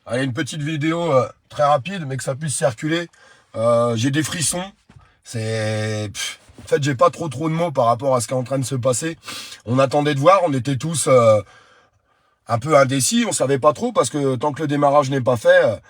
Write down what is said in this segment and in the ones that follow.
Allez, une petite vidéo très rapide, mais que ça puisse circuler. J'ai des frissons. En fait, j'ai pas trop de mots par rapport à ce qui est en train de se passer. On attendait de voir, on était tous un peu indécis, on savait pas trop parce que tant que le démarrage n'est pas fait...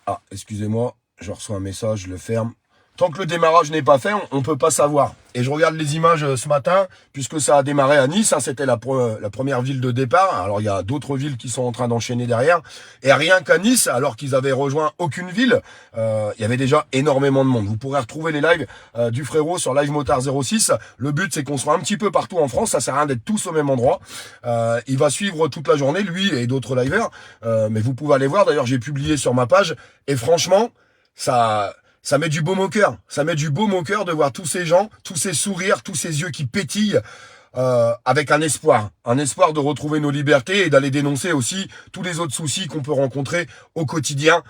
Ah, excusez-moi, je reçois un message, je le ferme. Tant que le démarrage n'est pas fait, on peut pas savoir. Et je regarde les images ce matin, puisque ça a démarré à Nice, hein, c'était la première ville de départ. Alors il y a d'autres villes qui sont en train d'enchaîner derrière. Et rien qu'à Nice, alors qu'ils avaient rejoint aucune ville, il y avait déjà énormément de monde. Vous pourrez retrouver les lives du frérot sur Live Motard 06. Le but c'est qu'on soit un petit peu partout en France, ça sert à rien d'être tous au même endroit. Il va suivre toute la journée, lui et d'autres liveurs. Mais vous pouvez aller voir, d'ailleurs j'ai publié sur ma page. Et franchement, ça met du baume au cœur. Ça met du baume au cœur de voir tous ces gens, tous ces sourires, tous ces yeux qui pétillent avec un espoir de retrouver nos libertés et d'aller dénoncer aussi tous les autres soucis qu'on peut rencontrer au quotidien,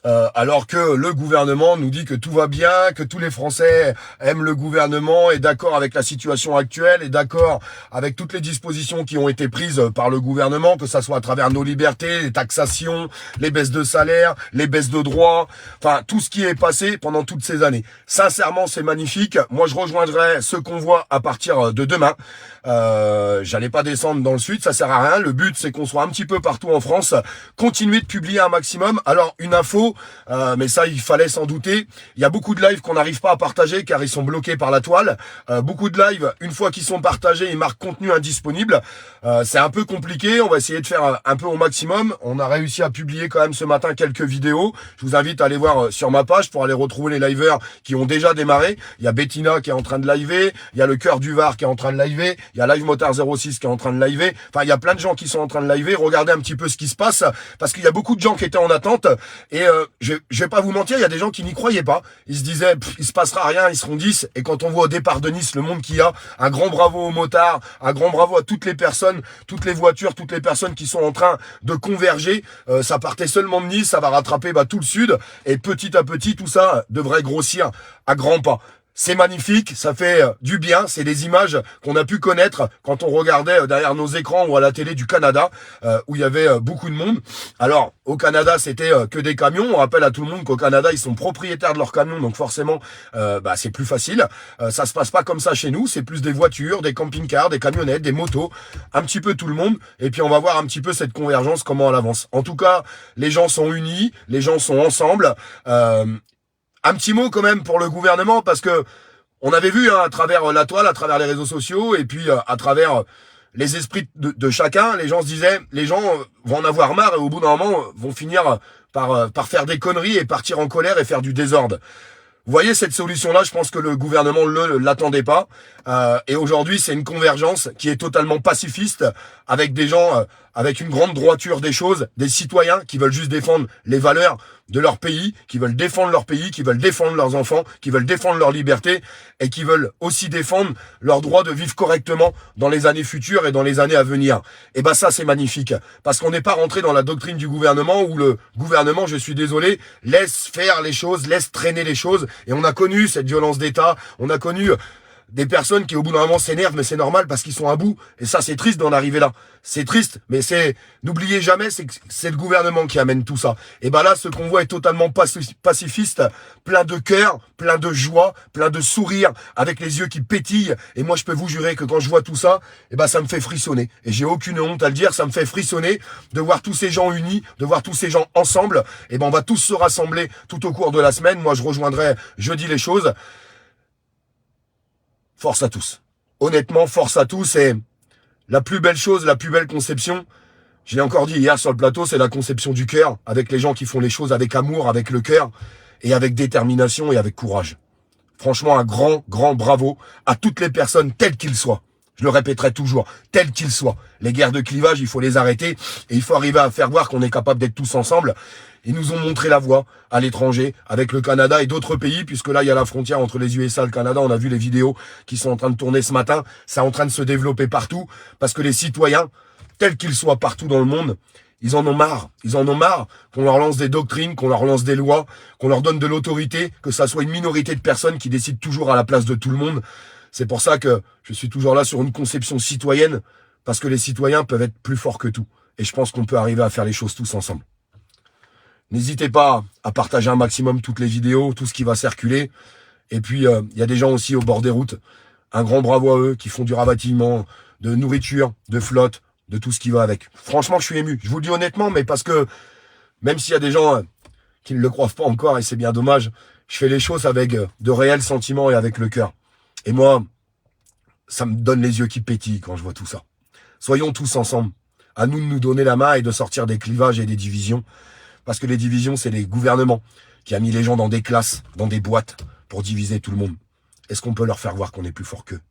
alors que le gouvernement nous dit que tout va bien, que tous les Français aiment le gouvernement, est d'accord avec la situation actuelle, est d'accord avec toutes les dispositions qui ont été prises par le gouvernement, que ça soit à travers nos libertés, les taxations, les baisses de salaire, les baisses de droits, enfin tout ce qui est passé pendant toutes ces années. Sincèrement, c'est magnifique. Moi, je rejoindrai ce convoi à partir de demain. J'allais pas descendre dans le sud, ça sert à rien. Le but, c'est qu'on soit un petit peu partout en France, continuer de publier un maximum. Alors, une info, mais ça, il fallait s'en douter. Il y a beaucoup de lives qu'on n'arrive pas à partager car ils sont bloqués par la toile. Beaucoup de lives, une fois qu'ils sont partagés, ils marquent contenu indisponible. C'est un peu compliqué. On va essayer de faire un peu au maximum. On a réussi à publier quand même ce matin quelques vidéos. Je vous invite à aller voir sur ma page pour aller retrouver les liveurs qui ont déjà démarré. Il y a Bettina qui est en train de liver. Il y a le Cœur du Var qui est en train de liver. Il y a Live Motard 06 qui est en train de liver. Enfin, il y a plein de gens qui sont en train de liver. Regardez un petit peu ce qui se passe parce qu'il y a beaucoup de gens qui étaient en attente. Et je vais pas vous mentir, il y a des gens qui n'y croyaient pas. Ils se disaient, il se passera rien, ils seront 10. Et quand on voit au départ de Nice le monde qu'il y a, un grand bravo aux motards, un grand bravo à toutes les personnes, toutes les voitures, toutes les personnes qui sont en train de converger. Ça partait seulement de Nice, ça va rattraper tout le sud. Et petit à petit, tout ça devrait grossir à grands pas. C'est magnifique, ça fait du bien, c'est des images qu'on a pu connaître quand on regardait derrière nos écrans ou à la télé du Canada, où il y avait beaucoup de monde. Alors, au Canada, c'était que des camions. On rappelle à tout le monde qu'au Canada, ils sont propriétaires de leurs camions, donc forcément, c'est plus facile. Ça se passe pas comme ça chez nous, c'est plus des voitures, des camping-cars, des camionnettes, des motos, un petit peu tout le monde. Et puis, on va voir un petit peu cette convergence, comment elle avance. En tout cas, les gens sont unis, les gens sont ensemble. Un petit mot quand même pour le gouvernement, parce que on avait vu à travers la toile, à travers les réseaux sociaux, et puis à travers les esprits de chacun, les gens se disaient, les gens vont en avoir marre et au bout d'un moment vont finir par faire des conneries et partir en colère et faire du désordre. Vous voyez, cette solution-là, je pense que le gouvernement ne l'attendait pas. Et aujourd'hui, c'est une convergence qui est totalement pacifiste, avec des gens, avec une grande droiture des choses, des citoyens qui veulent juste défendre les valeurs de leur pays, qui veulent défendre leur pays, qui veulent défendre leurs enfants, qui veulent défendre leur liberté, et qui veulent aussi défendre leur droit de vivre correctement dans les années futures et dans les années à venir. Et ça, c'est magnifique. Parce qu'on n'est pas rentré dans la doctrine du gouvernement où le gouvernement, je suis désolé, laisse faire les choses, laisse traîner les choses. Et on a connu cette violence d'État, on a connu des personnes qui au bout d'un moment s'énervent, mais c'est normal parce qu'ils sont à bout. Et ça, c'est triste d'en arriver là. C'est triste, mais n'oubliez jamais, c'est que c'est le gouvernement qui amène tout ça. Et là, ce convoi est totalement pacifiste, plein de cœur, plein de joie, plein de sourires, avec les yeux qui pétillent. Et moi, je peux vous jurer que quand je vois tout ça, ça me fait frissonner. Et j'ai aucune honte à le dire, ça me fait frissonner de voir tous ces gens unis, de voir tous ces gens ensemble. On va tous se rassembler tout au cours de la semaine. Moi, je rejoindrai jeudi les choses. Force à tous. Honnêtement, force à tous. Et la plus belle chose, la plus belle conception, je l'ai encore dit hier sur le plateau, c'est la conception du cœur, avec les gens qui font les choses avec amour, avec le cœur, et avec détermination et avec courage. Franchement, un grand, grand bravo à toutes les personnes, telles qu'ils soient. Je le répéterai toujours, tels qu'ils soient. Les guerres de clivage, il faut les arrêter, et il faut arriver à faire voir qu'on est capable d'être tous ensemble. Ils nous ont montré la voie à l'étranger, avec le Canada et d'autres pays, puisque là, il y a la frontière entre les USA et le Canada. On a vu les vidéos qui sont en train de tourner ce matin. C'est en train de se développer partout, parce que les citoyens, tels qu'ils soient partout dans le monde, ils en ont marre. Ils en ont marre qu'on leur lance des doctrines, qu'on leur lance des lois, qu'on leur donne de l'autorité, que ça soit une minorité de personnes qui décident toujours à la place de tout le monde. C'est pour ça que je suis toujours là sur une conception citoyenne, parce que les citoyens peuvent être plus forts que tout. Et je pense qu'on peut arriver à faire les choses tous ensemble. N'hésitez pas à partager un maximum toutes les vidéos, tout ce qui va circuler. Et puis, il y a des gens aussi au bord des routes. Un grand bravo à eux qui font du rabattillement, de nourriture, de flotte, de tout ce qui va avec. Franchement, je suis ému. Je vous le dis honnêtement, mais parce que même s'il y a des gens qui ne le croient pas encore, et c'est bien dommage, je fais les choses avec de réels sentiments et avec le cœur. Et moi, ça me donne les yeux qui pétillent quand je vois tout ça. Soyons tous ensemble. À nous de nous donner la main et de sortir des clivages et des divisions. Parce que les divisions, c'est les gouvernements qui a mis les gens dans des classes, dans des boîtes, pour diviser tout le monde. Est-ce qu'on peut leur faire voir qu'on est plus fort qu'eux?